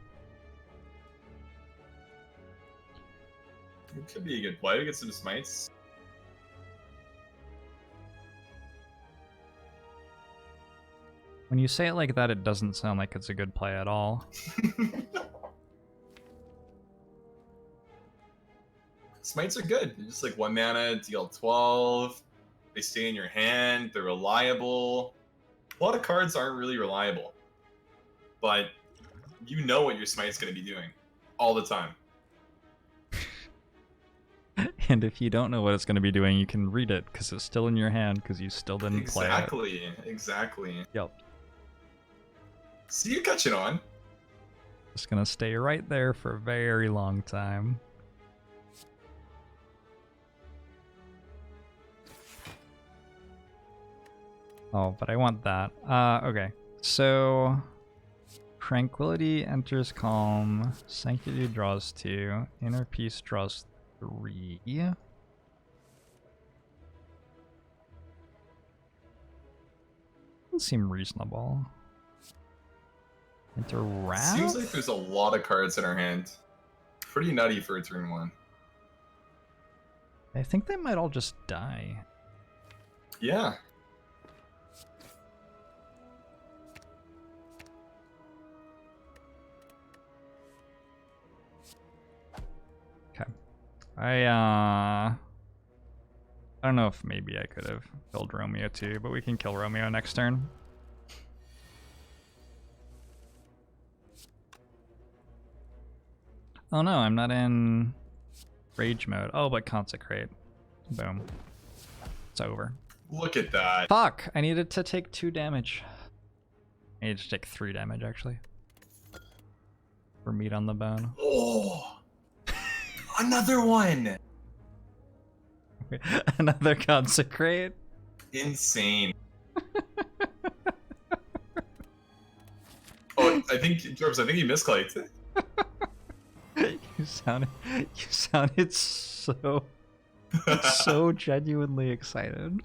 It could be a good play to get some smites. When you say it like that, it doesn't sound like it's a good play at all. Smites are good. They're just like 1 mana, deal 12. They stay in your hand. They're reliable. A lot of cards aren't really reliable. But you know what your smite's going to be doing all the time. And if you don't know what it's going to be doing, you can read it because it's still in your hand because you still didn't play it. Exactly. Yep. See you catching on. Just going to stay right there for a very long time. Oh, but I want that. Okay. So Tranquility enters Calm. Sanctity draws 2. Inner Peace draws 3. Doesn't seem reasonable. Enter Wrath? Seems like there's a lot of cards in our hand. Pretty nutty for a turn 1. I think they might all just die. Yeah. Okay. I don't know if maybe I could have killed Romeo too, but we can kill Romeo next turn. Oh no, I'm not in rage mode. Oh, but consecrate. Boom. It's over. Look at that. Fuck! I needed to take 2 damage. I needed to take 3 damage, actually. For meat on the bone. Oh! Another one! Another consecrate? Insane. Oh, I think, Jorbs, I think you misclicked. You sounded so genuinely excited.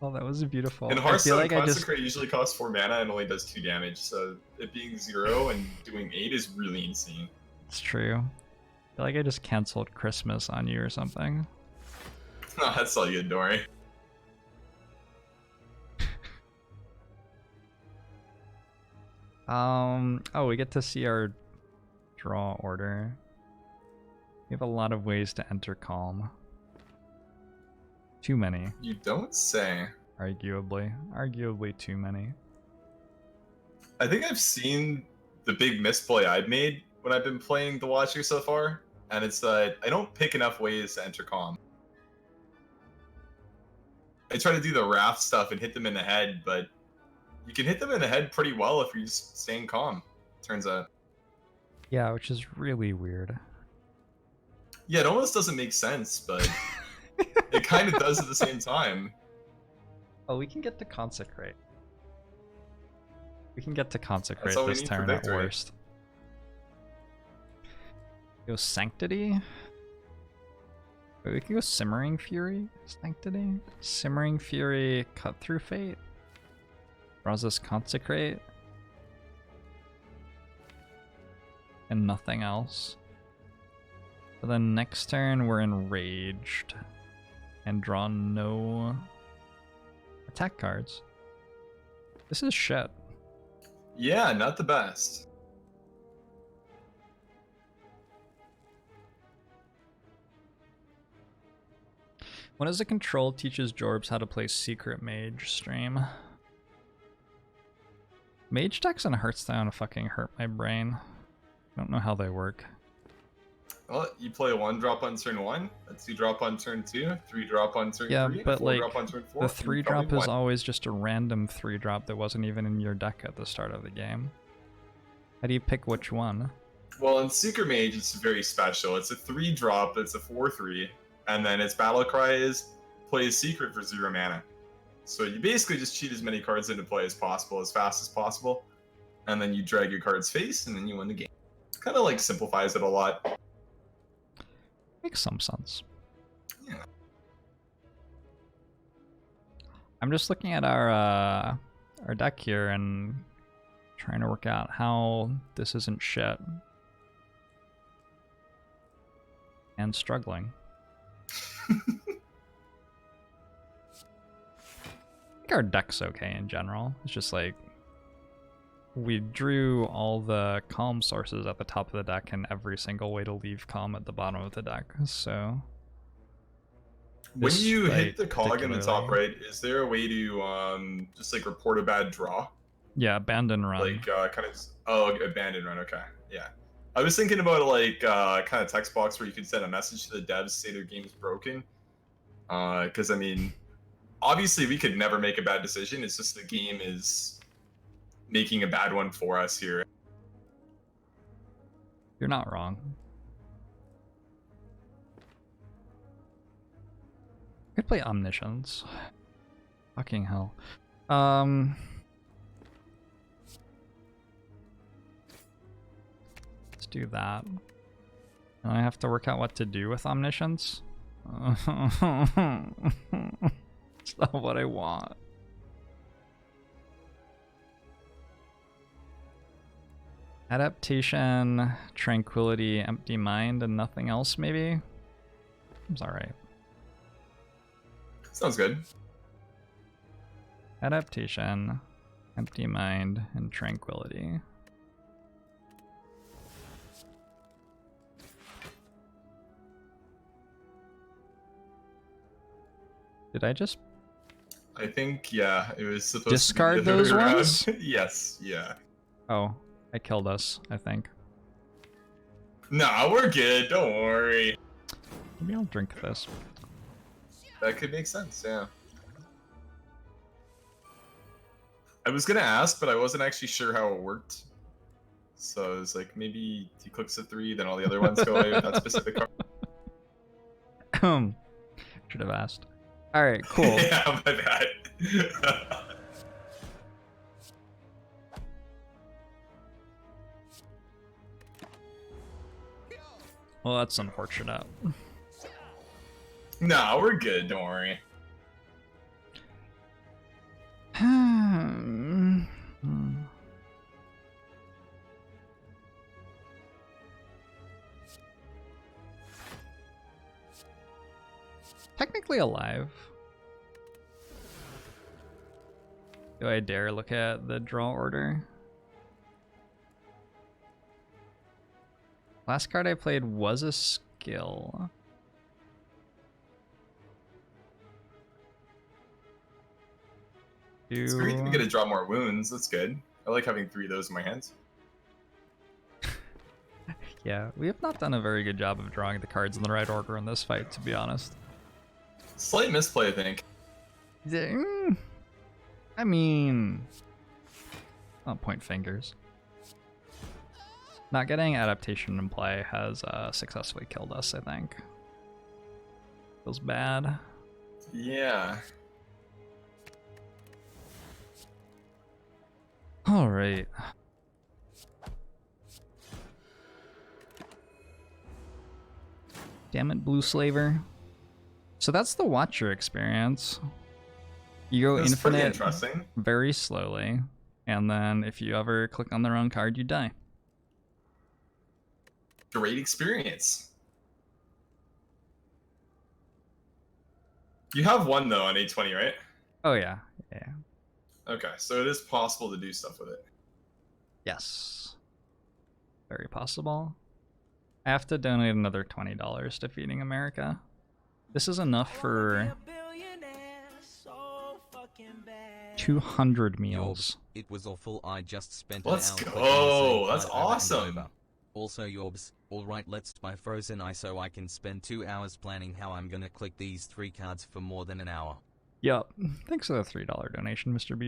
Oh, that was beautiful. In Hearthstone, Consecrate usually costs 4 mana and only does 2 damage, so it being 0 and doing 8 is really insane. It's true. I feel like I just canceled Christmas on you or something. Oh, that's all good, don't worry. Oh, we get to see our draw order. We have a lot of ways to enter Calm. Too many. You don't say. Arguably too many. I think I've seen the big misplay I've made when I've been playing the Watcher so far, and it's that I don't pick enough ways to enter Calm. I try to do the Wrath stuff and hit them in the head, but you can hit them in the head pretty well if you're just staying calm, turns out. Yeah, which is really weird. Yeah, it almost doesn't make sense, but it kind of does at the same time. Oh, we can get to Consecrate. We can get to Consecrate this turn at worst. Go Sanctity? Wait, we can go Simmering Fury? Sanctity? Simmering Fury, Cut Through Fate? Draws us Consecrate? And nothing else. But then next turn we're Enraged. And draw no attack cards. This is shit. Yeah, not the best. When does a control teaches Jorbs how to play Secret Mage stream? Mage decks in Hearthstone fucking hurt my brain. I don't know how they work. Well, you play a 1-drop on turn 1, a 2-drop on turn 2, 3-drop on turn 3, but and a 4-drop on turn 4. The 3-drop is always just a random 3-drop that wasn't even in your deck at the start of the game. How do you pick which one? Well, in Secret Mage, it's very special. It's a 3-drop, it's a 4/3, and then its battle cry is play a secret for 0 mana. So you basically just cheat as many cards into play as possible, as fast as possible, and then you drag your card's face, and then you win the game. Kind of like simplifies it a lot. Makes some sense. Yeah. I'm just looking at our deck here and trying to work out how this isn't shit. And struggling. I think our deck's okay in general. It's just like we drew all the calm sources at the top of the deck and every single way to leave calm at the bottom of the deck, so... When you hit the cog in the top right, is there a way to just like report a bad draw? Yeah, abandon run. Like kind of... Oh, abandon run, okay. Yeah. I was thinking about like kind of text box where you could send a message to the devs, say their game's broken. Because I mean, obviously we could never make a bad decision, it's just the game is making a bad one for us here. You're not wrong. I could play Omniscience. Fucking hell. Let's do that. And I have to work out what to do with Omniscience. It's not what I want. Adaptation, Tranquility, Empty Mind, and nothing else, maybe? Seems alright. Sounds good. Adaptation, Empty Mind, and Tranquility. Did I just... I think, yeah, it was supposed discard to be those ones? Yes, yeah. Oh, I killed us, I think. Nah, we're good, don't worry. Maybe I'll drink this. That could make sense, yeah. I was gonna ask, but I wasn't actually sure how it worked. So I was like, maybe he clicks a 3, then all the other ones go away with that specific card. Should have asked. All right, cool. Yeah, my bad. Well, that's unfortunate. No, we're good. Don't worry. Technically alive. Do I dare look at the draw order? Last card I played was a skill. It's great that we get to draw more wounds. That's good. I like having 3 of those in my hands. Yeah, we have not done a very good job of drawing the cards in the right order in this fight, to be honest. Slight misplay, I think. I mean, I'll point fingers. Not getting adaptation in play has successfully killed us, I think. Feels bad. Yeah. All right. Damn it, Blue Slaver. So that's the Watcher experience. You go infinite very slowly, and then if you ever click on the wrong card, you die. Great experience. You have 1 though on 820, right? Oh yeah, yeah. Okay, so it is possible to do stuff with it. Yes. Very possible. I have to donate another $20 to Feeding America. This is enough for 200 meals. It was awful. I just spent Let's go. That's awesome. Also, Jorbs, alright, let's buy frozen ice so I can spend 2 hours planning how I'm gonna click these 3 cards for more than an hour. Yup. Thanks for the $3 donation, Mr. B.